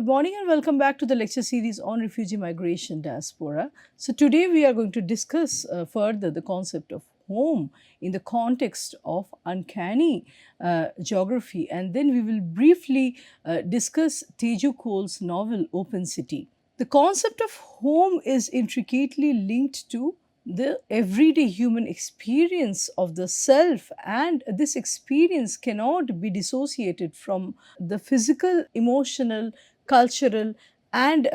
morning and welcome back to the lecture series on refugee migration diaspora. So, today we are going to discuss further the concept of home in the context of uncanny geography, and then we will briefly discuss Teju Cole's novel Open City. The concept of home is intricately linked to the everyday human experience of the self, and this experience cannot be dissociated from the physical, emotional, cultural, and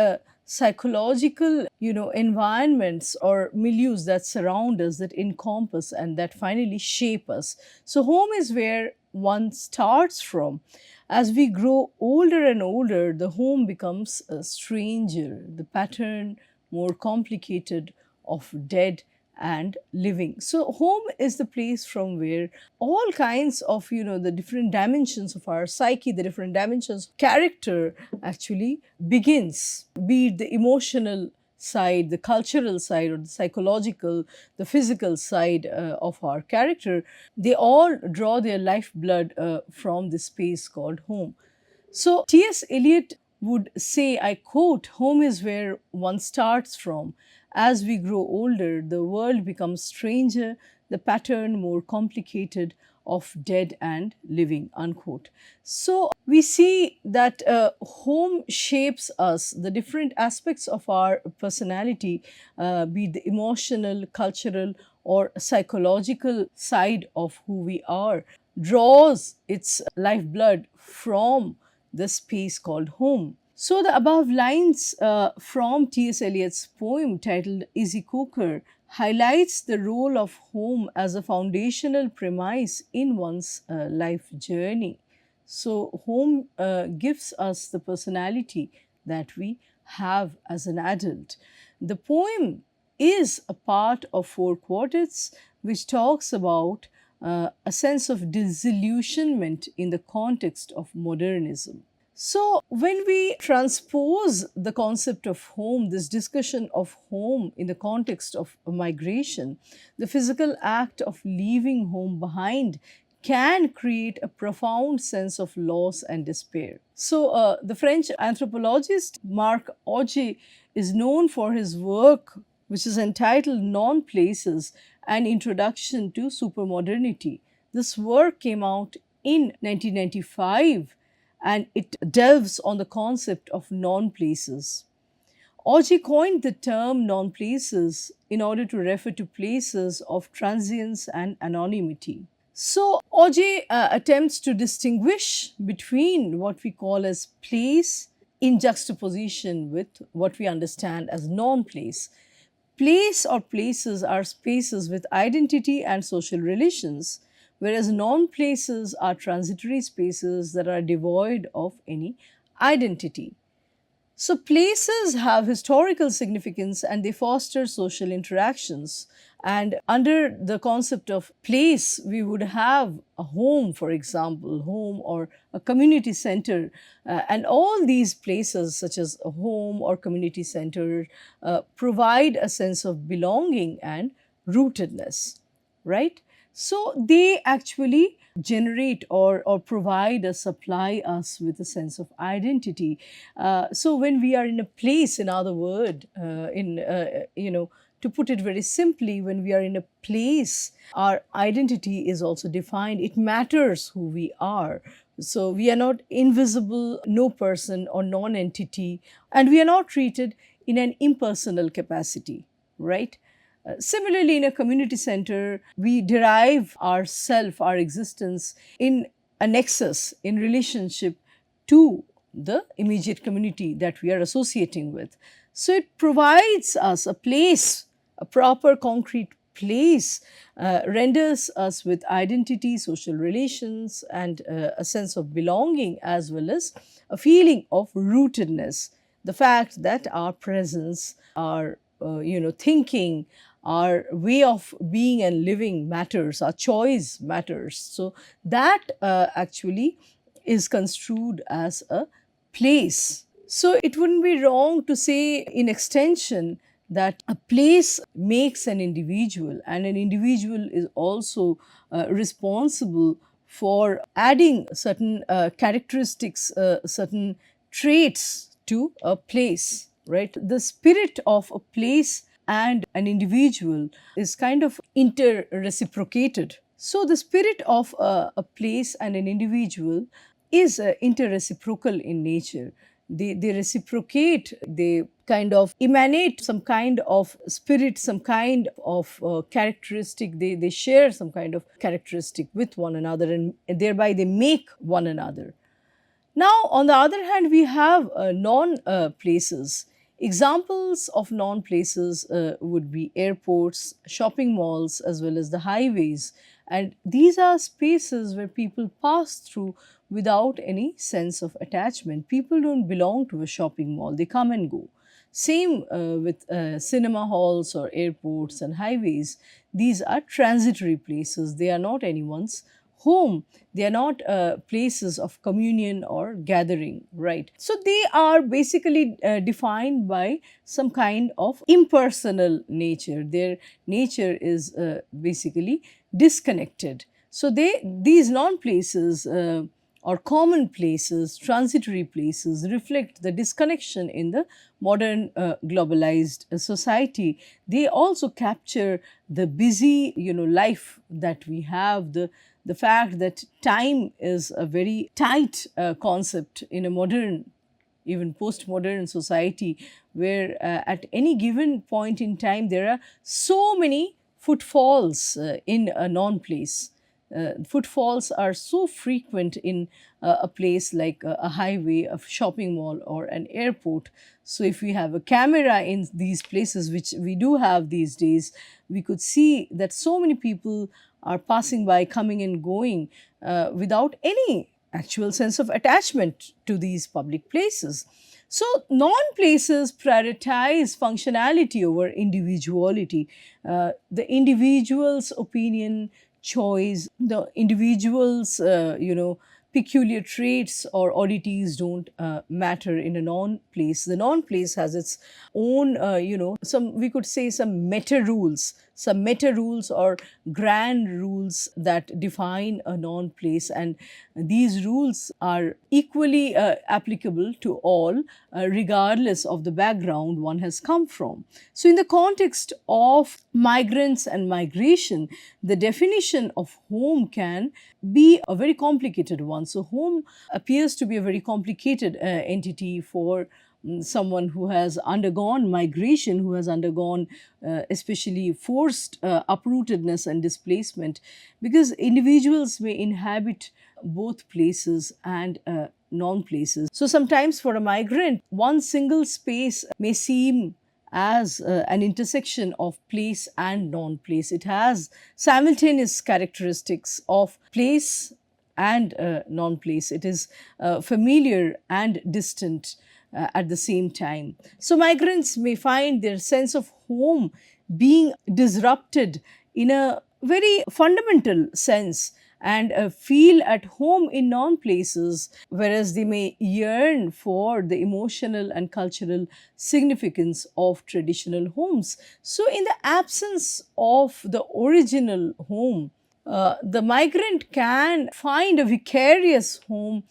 psychological environments or milieus that surround us, that encompass and that finally shape us. So home is where one starts from. As we grow older and older, the home becomes a stranger, the pattern more complicated of dead and living. So home is the place from where all kinds of the different dimensions of our psyche, the different dimensions of character actually begins, be it the emotional side, the cultural side, or the psychological, the physical side of our character. They all draw their lifeblood from this space called home. So T.S. Eliot would say, I quote, home is where one starts from. As we grow older, the world becomes stranger, the pattern more complicated of dead and living, unquote. So we see that home shapes us, the different aspects of our personality, be it the emotional, cultural, or psychological side of who we are, draws its lifeblood from the space called home. So, the above lines from T.S. Eliot's poem titled Easy Cooker highlights the role of home as a foundational premise in one's life journey. So, home gives us the personality that we have as an adult. The poem is a part of four quartets which talks about a sense of disillusionment in the context of modernism. So, when we transpose the concept of home, this discussion of home in the context of migration, the physical act of leaving home behind can create a profound sense of loss and despair. So, the French anthropologist Marc Augé is known for his work, which is entitled Non Places, An Introduction to Supermodernity. This work came out in 1995 and it delves on the concept of non places. Augie coined the term non places in order to refer to places of transience and anonymity. So, Augie attempts to distinguish between what we call as place in juxtaposition with what we understand as non place. Place or places are spaces with identity and social relations, whereas non places are transitory spaces that are devoid of any identity. So, places have historical significance and they foster social interactions. And under the concept of place, we would have a home, for example, home or a community center. And all these places, such as a home or community center, provide a sense of belonging and rootedness, right? So they actually generate or provide or supply us with a sense of identity. So when we are in a place, in other word, to put it very simply, when we are in a place, our identity is also defined. It matters who we are. So we are not invisible, no person or non entity, and we are not treated in an impersonal capacity, right? Similarly, in a community center, we derive our self, our existence in a nexus, in relationship to the immediate community that we are associating with. So it provides us a place, a proper concrete place, renders us with identity, social relations, and a sense of belonging, as well as a feeling of rootedness. The fact that our presence, our thinking, our way of being and living matters, our choice matters. So that actually is construed as a place. So it wouldn't be wrong to say, in extension, that a place makes an individual, and an individual is also responsible for adding certain characteristics, certain traits to a place, right? The spirit of a place and an individual is kind of inter-reciprocated. So the spirit of a place and an individual is inter-reciprocal in nature. They reciprocate, they kind of emanate some kind of spirit, some kind of characteristic. They share some kind of characteristic with one another, and thereby they make one another. Now, on the other hand, we have non places. Examples of non places would be airports, shopping malls, as well as the highways. And these are spaces where people pass through without any sense of attachment. People don't belong to a shopping mall, they come and go. Same with cinema halls or airports and highways. These are transitory places, they are not anyone's home. They are not places of communion or gathering, right? So they are basically defined by some kind of impersonal nature. Their nature is basically disconnected. So these non-places or common places, transitory places, reflect the disconnection in the modern globalized society. They also capture the busy, life that we have, the fact that time is a very tight concept in a modern, even postmodern society, where at any given point in time there are so many footfalls in a non place. Footfalls are so frequent in a place like a highway, a shopping mall, or an airport. So, if we have a camera in these places, which we do have these days, we could see that so many people are passing by, coming and going without any actual sense of attachment to these public places. So, non places prioritize functionality over individuality. The individual's opinion, choice, the individual's, peculiar traits or oddities don't matter in a non place. The non place has its own, some, we could say, some meta rules or grand rules that define a non place, and these rules are equally applicable to all, regardless of the background one has come from. So, in the context of migrants and migration, the definition of home can be a very complicated one. So, home appears to be a very complicated entity for someone who has undergone migration, who has undergone especially forced uprootedness and displacement, because individuals may inhabit both places and non places. So, sometimes for a migrant, one single space may seem as an intersection of place and non place. It has simultaneous characteristics of place and non place. It is familiar and distant at the same time. So, migrants may find their sense of home being disrupted in a very fundamental sense, and feel at home in non places, whereas they may yearn for the emotional and cultural significance of traditional homes. So, in the absence of the original home, the migrant can find a vicarious home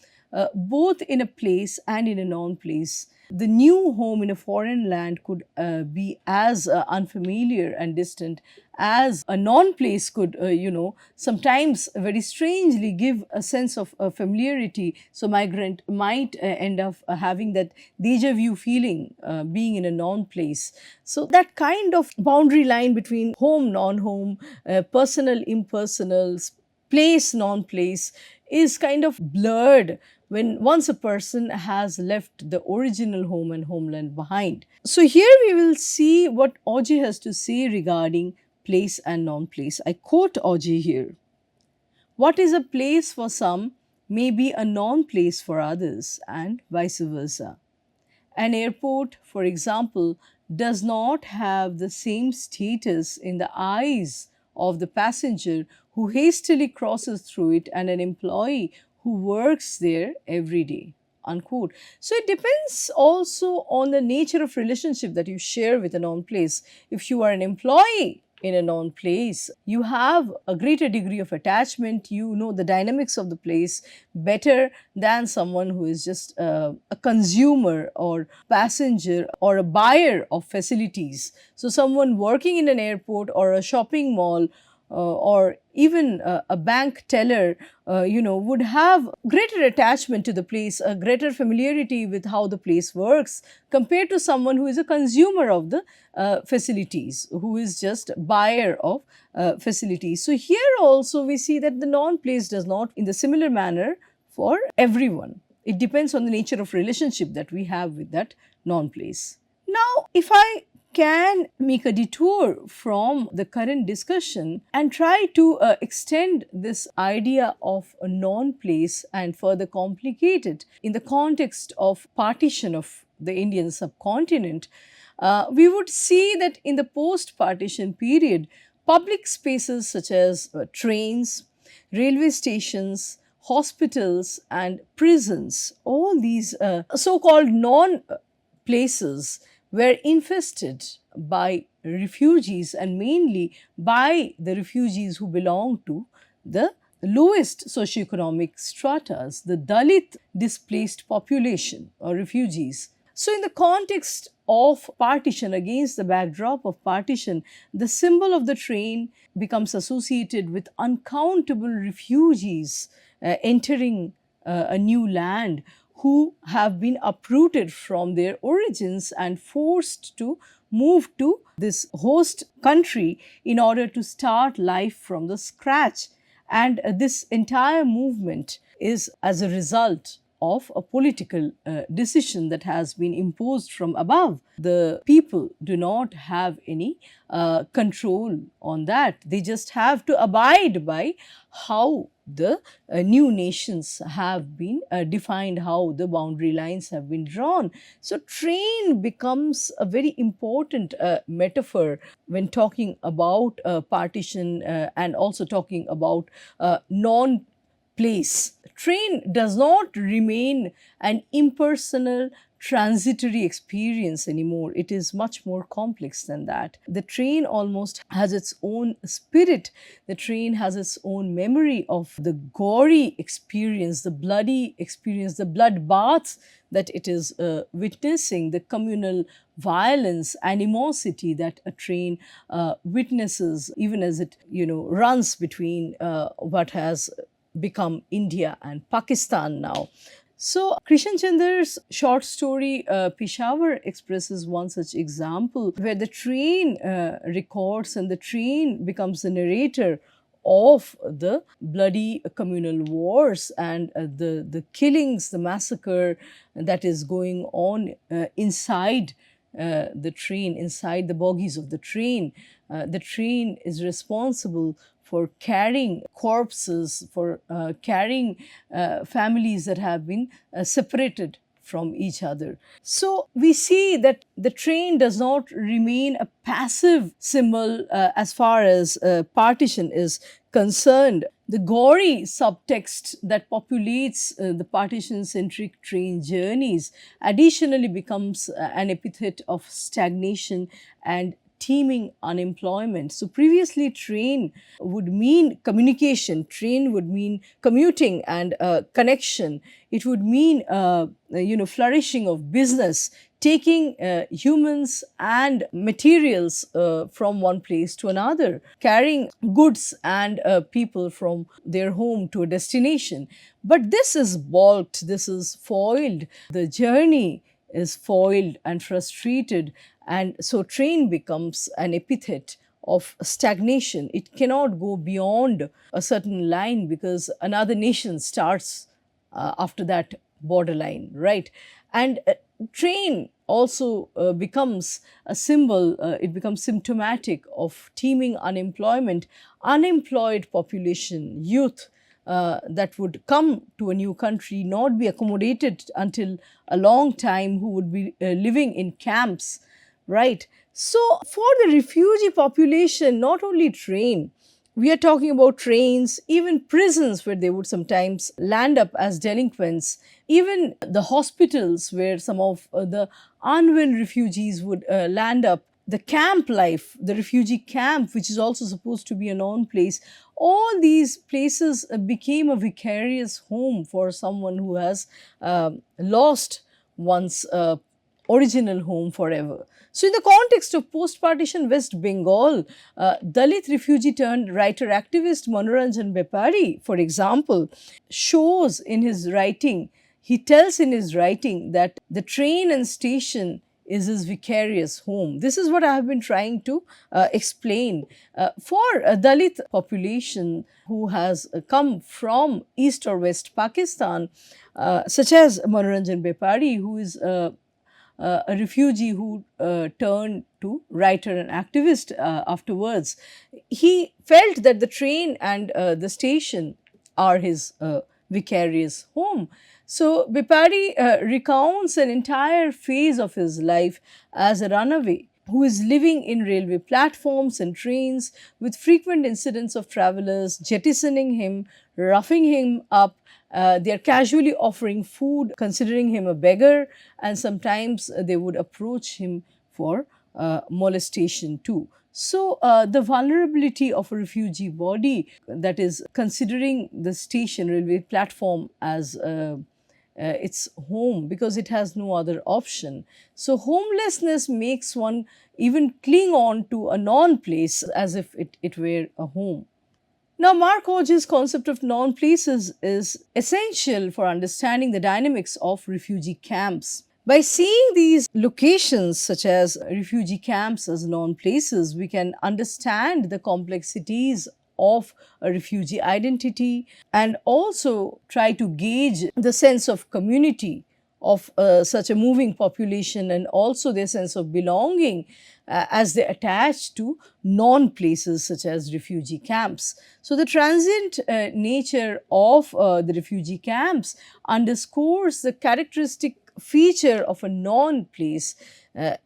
both in a place and in a non place. The new home in a foreign land could be as unfamiliar and distant as a non place could, sometimes very strangely give a sense of familiarity. So, migrant might end up having that deja vu feeling being in a non place. So, that kind of boundary line between home, non home, personal, impersonal, place, non place is kind of blurred when once a person has left the original home and homeland behind. So, here we will see what Auger has to say regarding place and non place. I quote Auger here: "What is a place for some may be a non place for others, and vice versa. An airport, for example, does not have the same status in the eyes of the passenger who hastily crosses through it and an employee who works there every day." Unquote. So it depends also on the nature of relationship that you share with a non place. If you are an employee in a known place, you have a greater degree of attachment. You know the dynamics of the place better than someone who is just a consumer or passenger or a buyer of facilities. So, someone working in an airport or a shopping mall or even a bank teller, would have greater attachment to the place, a greater familiarity with how the place works compared to someone who is a consumer of the facilities, who is just buyer of facilities. So here also we see that the non-place does not in the similar manner for everyone. It depends on the nature of relationship that we have with that non-place. Now, if I can make a detour from the current discussion and try to extend this idea of a non-place and further complicate it in the context of partition of the Indian subcontinent, we would see that in the post-partition period, public spaces such as trains, railway stations, hospitals and prisons, all these so-called non-places were infested by refugees, and mainly by the refugees who belong to the lowest socioeconomic stratas, the Dalit displaced population or refugees. So, in the context of partition, against the backdrop of partition, the symbol of the train becomes associated with uncountable refugees entering a new land, who have been uprooted from their origins and forced to move to this host country in order to start life from the scratch. And this entire movement is as a result of a political decision that has been imposed from above. The people do not have any control on that. They just have to abide by how the new nations have been defined, how the boundary lines have been drawn. So, train becomes a very important metaphor when talking about partition and also talking about non-place. Train does not remain an impersonal, transitory experience anymore. It is much more complex than that. The train almost has its own spirit. The train has its own memory of the gory experience, the bloody experience, the bloodbaths that it is witnessing, the communal violence, animosity that a train witnesses, even as it runs between what has become India and Pakistan now. So, Krishan Chandra's short story Peshawar expresses one such example where the train records and the train becomes the narrator of the bloody communal wars and the killings, the massacre that is going on inside the train, inside the bogies of the train. The train is responsible for carrying corpses, for carrying families that have been separated from each other. So, we see that the train does not remain a passive symbol as far as partition is concerned. The gory subtext that populates the partition-centric train journeys additionally becomes an epithet of stagnation and teeming unemployment. So, previously train would mean communication, train would mean commuting and connection. It would mean flourishing of business, taking humans and materials from one place to another, carrying goods and people from their home to a destination. But this is balked, this is foiled. The journey is foiled and frustrated, and so train becomes an epithet of stagnation. It cannot go beyond a certain line because another nation starts after that borderline, right? And train also becomes a symbol, it becomes symptomatic of teeming unemployment, unemployed population, youth that would come to a new country, not be accommodated until a long time, who would be living in camps, right? So, for the refugee population, not only train, we are talking about trains, even prisons where they would sometimes land up as delinquents, even the hospitals where some of the unwell refugees would land up the camp life, the refugee camp, which is also supposed to be a known place, all these places became a vicarious home for someone who has lost one's original home forever. So, in the context of post partition West Bengal, Dalit refugee turned writer activist Manoranjan Bepari, for example, shows in his writing, he tells in his writing that the train and station is his vicarious home. This is what I have been trying to explain. For a Dalit population who has come from East or West Pakistan, such as Manoranjan Bepari, who is a refugee who turned to writer and activist afterwards, he felt that the train and the station are his vicarious home. So, Bipari recounts an entire phase of his life as a runaway who is living in railway platforms and trains, with frequent incidents of travelers jettisoning him, roughing him up. They are casually offering food, considering him a beggar, and sometimes they would approach him for molestation too. So, the vulnerability of a refugee body, that is considering the station, railway platform as its home because it has no other option. So, homelessness makes one even cling on to a non place as if it were a home. Now, Mark Hodge's concept of non places is essential for understanding the dynamics of refugee camps. By seeing these locations, such as refugee camps, as non places, we can understand the complexities of a refugee identity and also try to gauge the sense of community of such a moving population and also their sense of belonging as they attach to non places such as refugee camps. So, the transient nature of the refugee camps underscores the characteristic feature of a non place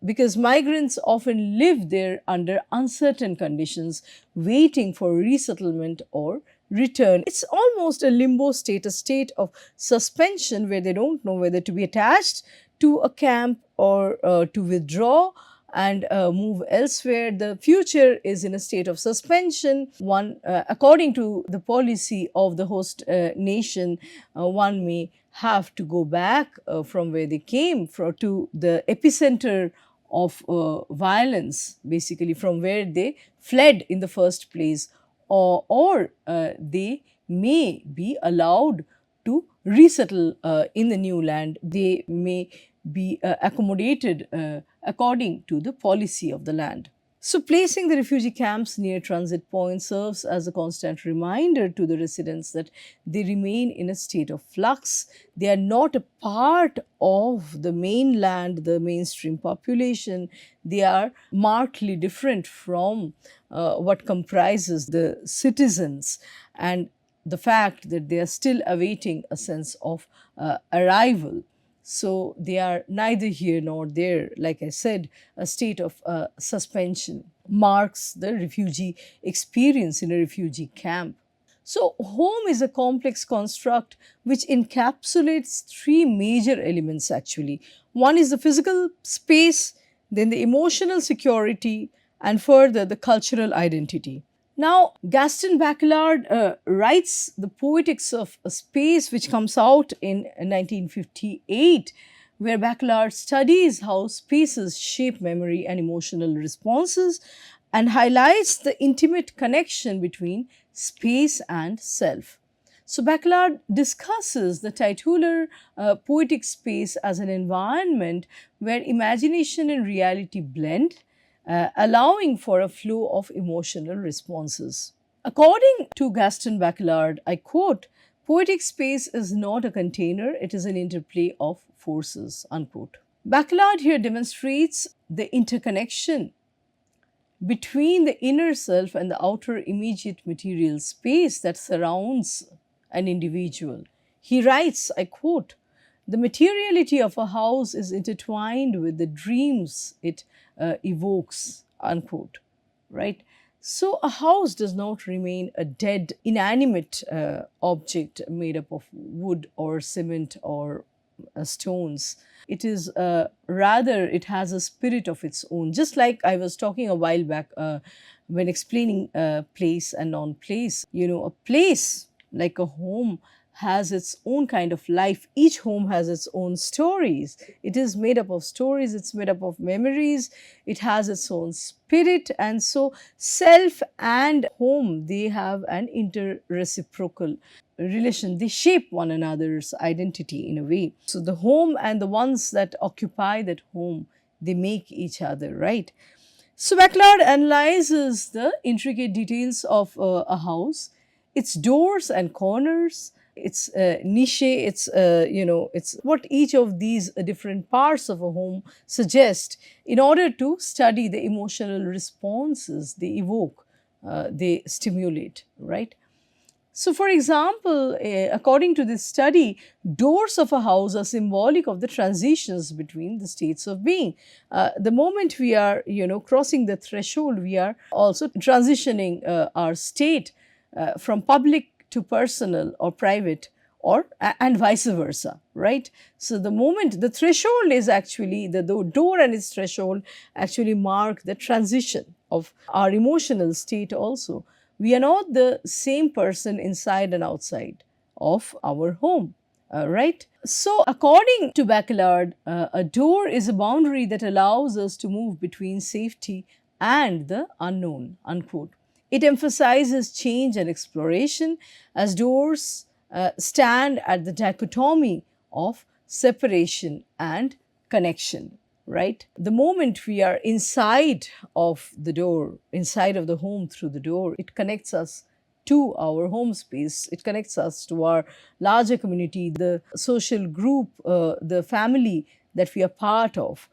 because migrants often live there under uncertain conditions, waiting for resettlement or return. It's almost a limbo state, a state of suspension where they don't know whether to be attached to a camp or to withdraw and move elsewhere. The future is in a state of suspension. One, according to the policy of the host nation, one may have to go back from where they came from to the epicenter of violence, basically from where they fled in the first place, or they may be allowed to resettle in the new land. They may be accommodated according to the policy of the land. So, placing the refugee camps near transit points serves as a constant reminder to the residents that they remain in a state of flux. They are not a part of the mainland, the mainstream population. They are markedly different from what comprises the citizens, and the fact that they are still awaiting a sense of arrival. So, they are neither here nor there. Like I said, a state of suspension marks the refugee experience in a refugee camp. So, home is a complex construct which encapsulates three major elements actually. One is the physical space, then the emotional security, and further the cultural identity. Now, Gaston Bachelard writes The Poetics of a Space, which comes out in 1958, where Bachelard studies how spaces shape memory and emotional responses and highlights the intimate connection between space and self. So, Bachelard discusses the titular poetic space as an environment where imagination and reality blend, allowing for a flow of emotional responses. According to Gaston Bachelard, I quote, "Poetic space is not a container, it is an interplay of forces," unquote. Bachelard here demonstrates the interconnection between the inner self and the outer immediate material space that surrounds an individual. He writes, I quote, "The materiality of a house is intertwined with the dreams it evokes," unquote, right? So, a house does not remain a dead, inanimate object made up of wood or cement or stones. It is rather, it has a spirit of its own. Just like I was talking a while back when explaining place and non-place. A place like a home has its own kind of life. Each home has its own stories. It is made up of stories, it's made up of memories, it has its own spirit. And so, self and home, they have an inter-reciprocal relation. They shape one another's identity in a way. So, the home and the ones that occupy that home, they make each other, right? So, Backlard analyzes the intricate details of a house, its doors and corners, its niche, it's what each of these different parts of a home suggest in order to study the emotional responses they evoke, they stimulate, right? So, for example, according to this study, doors of a house are symbolic of the transitions between the states of being. The moment we are, crossing the threshold, we are also transitioning our state from public to personal or private, or and vice versa, right? So, the moment, the threshold is actually, the door and its threshold actually mark the transition of our emotional state also. We are not the same person inside and outside of our home, right? So, according to Bachelard, a door is a boundary that allows us to move between safety and the unknown, unquote. It emphasizes change and exploration, as doors stand at the dichotomy of separation and connection, right? The moment we are inside of the door, inside of the home through the door, it connects us to our home space, it connects us to our larger community, the social group, the family that we are part of.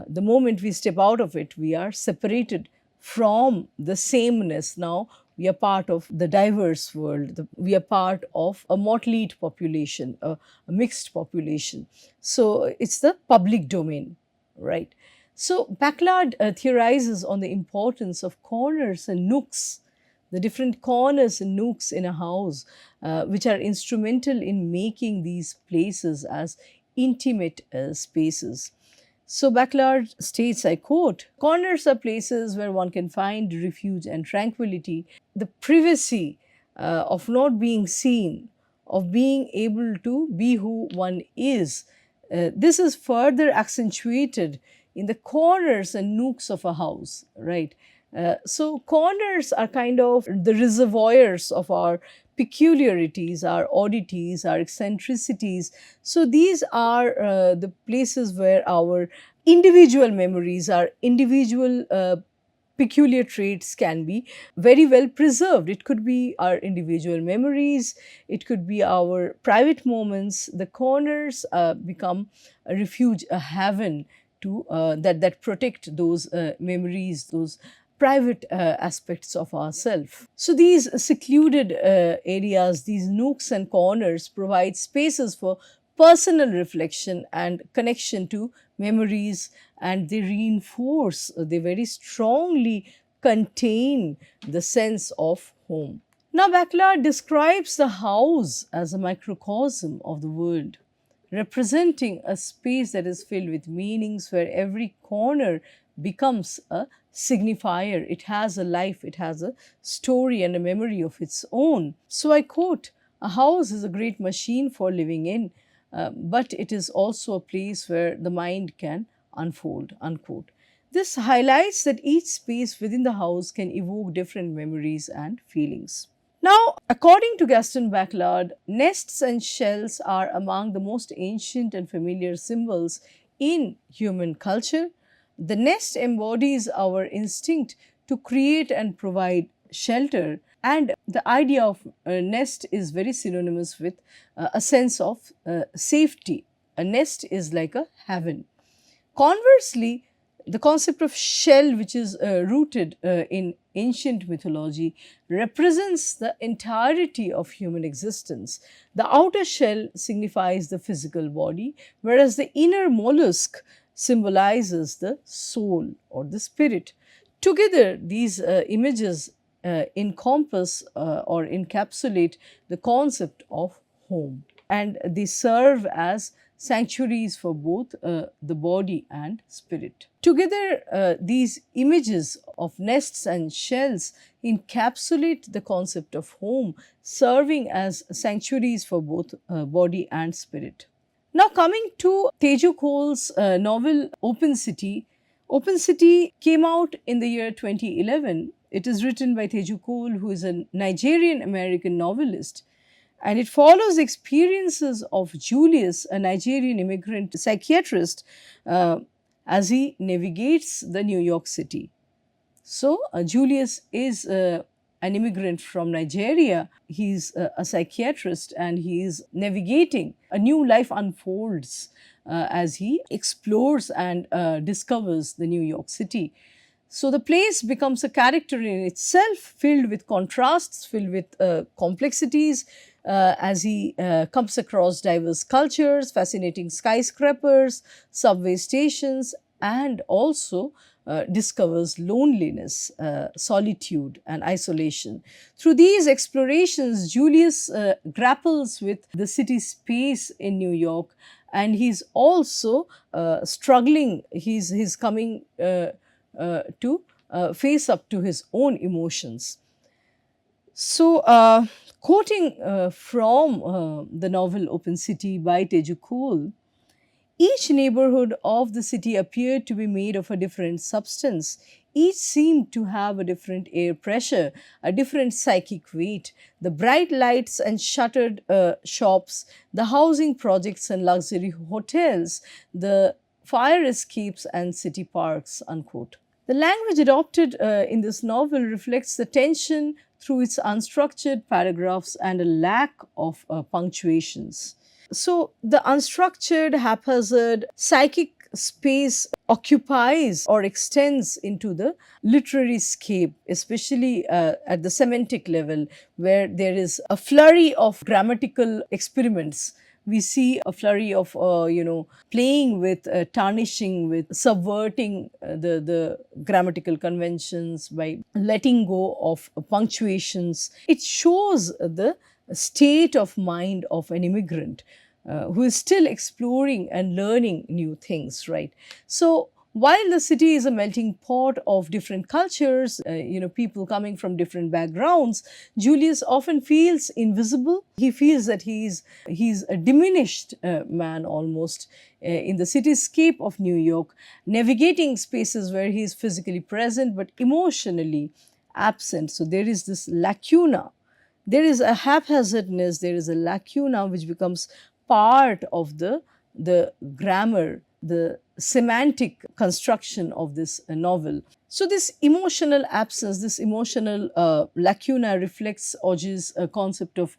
The moment we step out of it, we are separated from the sameness. Now we are part of the diverse world, we are part of a motleyed population, a mixed population. So, it's the public domain, right? So, Backlard theorizes on the importance of corners and nooks, the different corners and nooks in a house, which are instrumental in making these places as intimate spaces. So, Backlard states, I quote, "Corners are places where one can find refuge and tranquility, the privacy of not being seen, of being able to be who one is. This is further accentuated in the corners and nooks of a house, right? So, corners are kind of the reservoirs of our peculiarities, our oddities, our eccentricities. So, these are the places where our individual memories, our individual peculiar traits can be very well preserved. It could be our individual memories, it could be our private moments. The corners become a refuge, a haven to that protect those memories, those private aspects of ourself. So, these secluded areas, these nooks and corners provide spaces for personal reflection and connection to memories, and they reinforce, they very strongly contain the sense of home. Now, Bachelard describes the house as a microcosm of the world, representing a space that is filled with meanings, where every corner becomes a signifier. It has a life, it has a story and a memory of its own. So, I quote, "A house is a great machine for living in, but it is also a place where the mind can unfold," unquote. This highlights that each space within the house can evoke different memories and feelings. Now, according to Gaston Bachelard, nests and shells are among the most ancient and familiar symbols in human culture. The nest embodies our instinct to create and provide shelter, and the idea of a nest is very synonymous with a sense of safety. A nest is like a haven. Conversely, the concept of shell, which is rooted in ancient mythology, represents the entirety of human existence. The outer shell signifies the physical body, whereas the inner mollusk symbolizes the soul or the spirit. Together, these images encompass or encapsulate the concept of home, and they serve as sanctuaries for both the body and spirit. Together, these images of nests and shells encapsulate the concept of home, serving as sanctuaries for both body and spirit. Now, coming to Teju Cole's novel Open City. Open City came out in the year 2011. It is written by Teju Cole, who is a Nigerian American novelist, and it follows the experiences of Julius, a Nigerian immigrant psychiatrist, as he navigates the New York City. So, Julius is an immigrant from Nigeria. He's a psychiatrist and he is navigating. A new life unfolds as he explores and discovers the New York City. So, the place becomes a character in itself, filled with contrasts, filled with complexities, as he comes across diverse cultures, fascinating skyscrapers, subway stations, and also discovers loneliness, solitude, and isolation. Through these explorations, Julius grapples with the city space in New York, and he's also struggling, he's coming to face up to his own emotions. So, quoting from the novel Open City by Teju Cole, each neighborhood of the city appeared to be made of a different substance. Each seemed to have a different air pressure, a different psychic weight. The bright lights and shuttered shops, the housing projects and luxury hotels, the fire escapes and city parks, unquote. The language adopted in this novel reflects the tension through its unstructured paragraphs and a lack of punctuations. So, the unstructured, haphazard, psychic space occupies or extends into the literary scape, especially at the semantic level, where there is a flurry of grammatical experiments. We see a flurry of, playing with, tarnishing with, subverting the grammatical conventions by letting go of punctuations. It shows the state of mind of an immigrant who is still exploring and learning new things, right? So, while the city is a melting pot of different cultures, people coming from different backgrounds, Julius often feels invisible. He feels that he's a diminished man almost in the cityscape of New York, navigating spaces where he is physically present but emotionally absent. So, there is this lacuna. There is a haphazardness, there is a lacuna which becomes part of the grammar, the semantic construction of this novel. So, this emotional absence, this emotional lacuna reflects Auge's concept of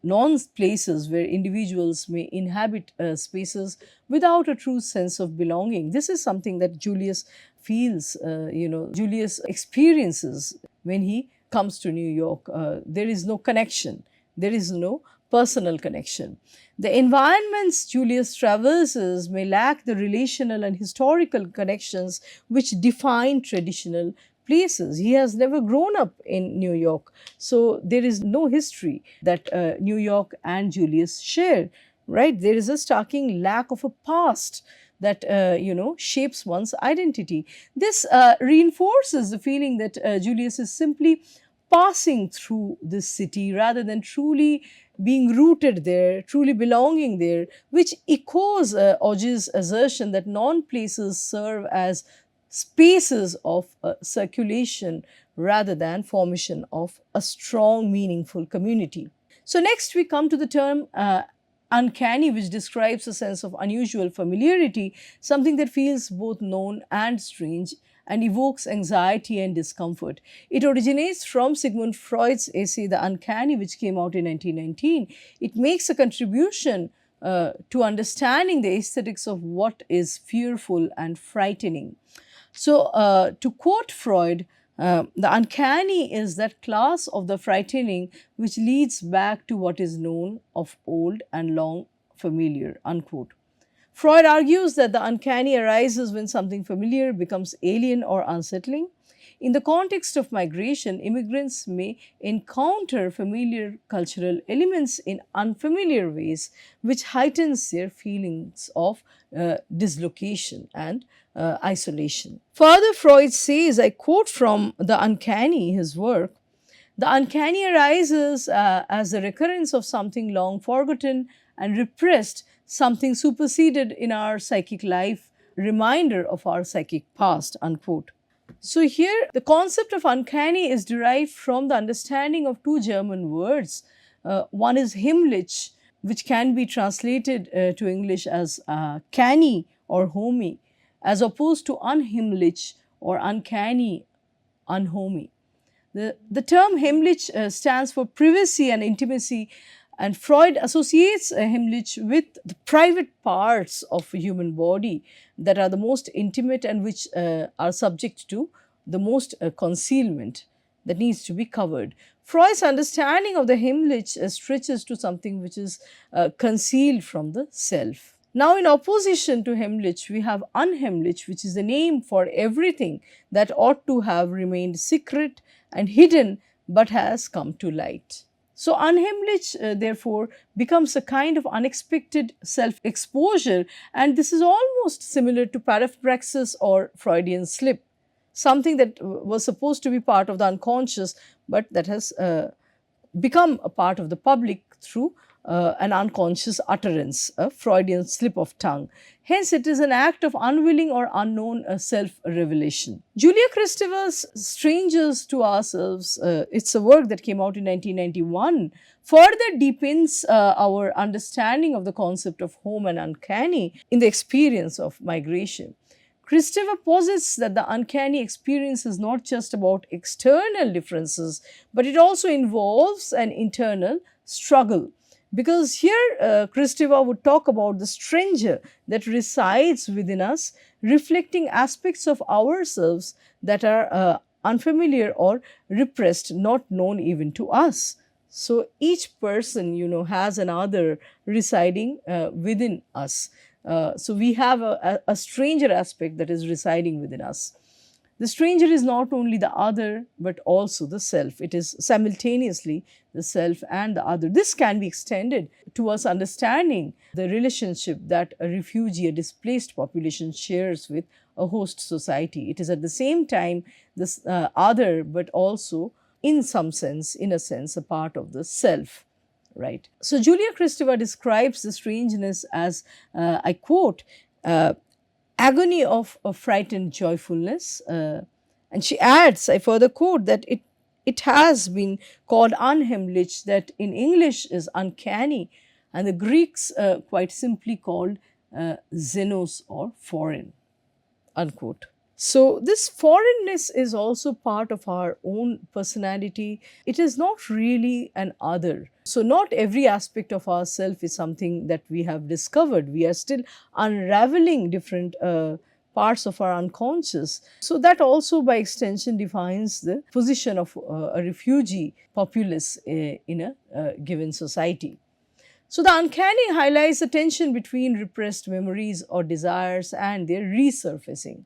non-places where individuals may inhabit spaces without a true sense of belonging. This is something that Julius feels, Julius experiences when he comes to New York. There is no connection, there is no personal connection. The environments Julius traverses may lack the relational and historical connections which define traditional places. He has never grown up in New York, so there is no history that New York and Julius share, right? There is a starking lack of a past that shapes one's identity. This reinforces the feeling that Julius is simply passing through this city rather than truly being rooted there, truly belonging there, which echoes Auge's assertion that non-places serve as spaces of circulation rather than formation of a strong, meaningful community. So, next we come to the term uncanny, which describes a sense of unusual familiarity, something that feels both known and strange and evokes anxiety and discomfort. It originates from Sigmund Freud's essay The Uncanny, which came out in 1919. It makes a contribution to understanding the aesthetics of what is fearful and frightening. So, to quote Freud, the uncanny is that class of the frightening which leads back to what is known of old and long familiar, unquote. Freud argues that the uncanny arises when something familiar becomes alien or unsettling. In the context of migration, immigrants may encounter familiar cultural elements in unfamiliar ways, which heightens their feelings of dislocation and isolation. Further, Freud says, I quote from The Uncanny, his work, the uncanny arises as the recurrence of something long forgotten and repressed, something superseded in our psychic life, reminder of our psychic past, unquote. So, here the concept of uncanny is derived from the understanding of two German words. One is himmlisch, which can be translated to English as canny or homey, as opposed to unhimmlisch or uncanny, unhomey. The term himmlisch stands for privacy and intimacy, and Freud associates himmlisch with the private parts of a human body that are the most intimate and which are subject to the most concealment that needs to be covered. Freud's understanding of the himmlisch stretches to something which is concealed from the self. Now, in opposition to himmlisch, we have unhimmlisch, which is the name for everything that ought to have remained secret and hidden but has come to light. So, unhimmlisch therefore becomes a kind of unexpected self-exposure, and this is almost similar to parapraxis or Freudian slip, something that was supposed to be part of the unconscious but that has become a part of the public through an unconscious utterance, a Freudian slip of tongue. Hence, it is an act of unwilling or unknown self-revelation. Julia Kristeva's Strangers to Ourselves, it's a work that came out in 1991, further deepens our understanding of the concept of home and uncanny in the experience of migration. Kristeva posits that the uncanny experience is not just about external differences, but it also involves an internal struggle. Because here Kristeva would talk about the stranger that resides within us, reflecting aspects of ourselves that are unfamiliar or repressed, not known even to us. So each person, has another residing within us. So we have a stranger aspect that is residing within us. The stranger is not only the other, but also the self. It is simultaneously the self and the other. This can be extended to us understanding the relationship that a refugee, a displaced population shares with a host society. It is at the same time this other, but also in some sense, in a sense, a part of the self. Right. So Julia Kristeva describes the strangeness as, I quote, agony of a frightened joyfulness. And she adds, I further quote, that it has been called unhimmlisch, that in English is uncanny, and the Greeks quite simply called xenos or foreign, unquote. So, this foreignness is also part of our own personality. It is not really an other. So, not every aspect of ourself is something that we have discovered. We are still unraveling different parts of our unconscious. So, that also by extension defines the position of a refugee populace in a given society. So, the uncanny highlights the tension between repressed memories or desires and their resurfacing.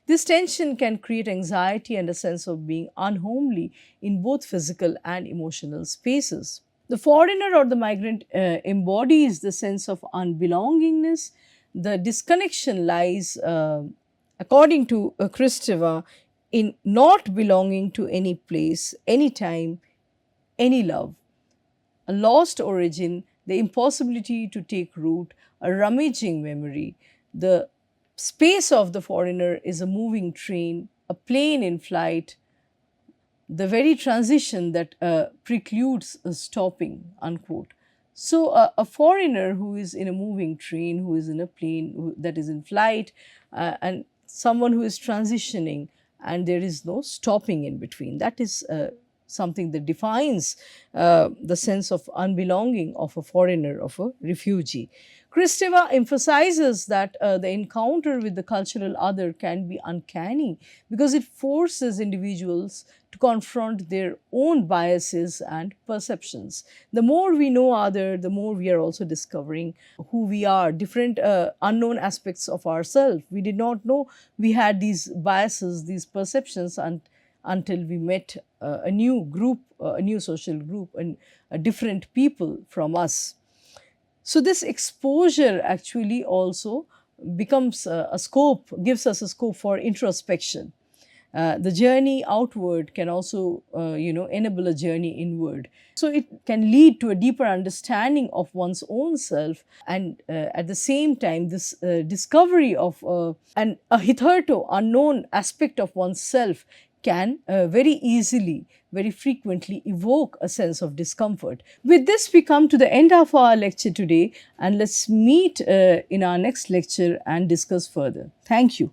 This tension can create anxiety and a sense of being unhomely in both physical and emotional spaces. The foreigner or the migrant embodies the sense of unbelongingness. The disconnection lies, according to Kristeva, in not belonging to any place, any time, any love. A lost origin, the impossibility to take root, a rummaging memory. The space of the foreigner is a moving train, a plane in flight, the very transition that precludes stopping, unquote. So, a foreigner who is in a moving train, who is in a plane that is in flight, and someone who is transitioning and there is no stopping in between, that is something that defines the sense of unbelonging of a foreigner, of a refugee. Kristeva emphasizes that the encounter with the cultural other can be uncanny because it forces individuals to confront their own biases and perceptions. The more we know other, the more we are also discovering who we are, different unknown aspects of ourselves. We did not know we had these biases, these perceptions, until we met a new group, a new social group, and different people from us. So this exposure actually also becomes a scope, gives us a scope for introspection. The journey outward can also, enable a journey inward. So it can lead to a deeper understanding of one's own self, and at the same time, this discovery of a hitherto unknown aspect of oneself can very easily, very frequently evoke a sense of discomfort. With this, we come to the end of our lecture today, and let's meet in our next lecture and discuss further. Thank you.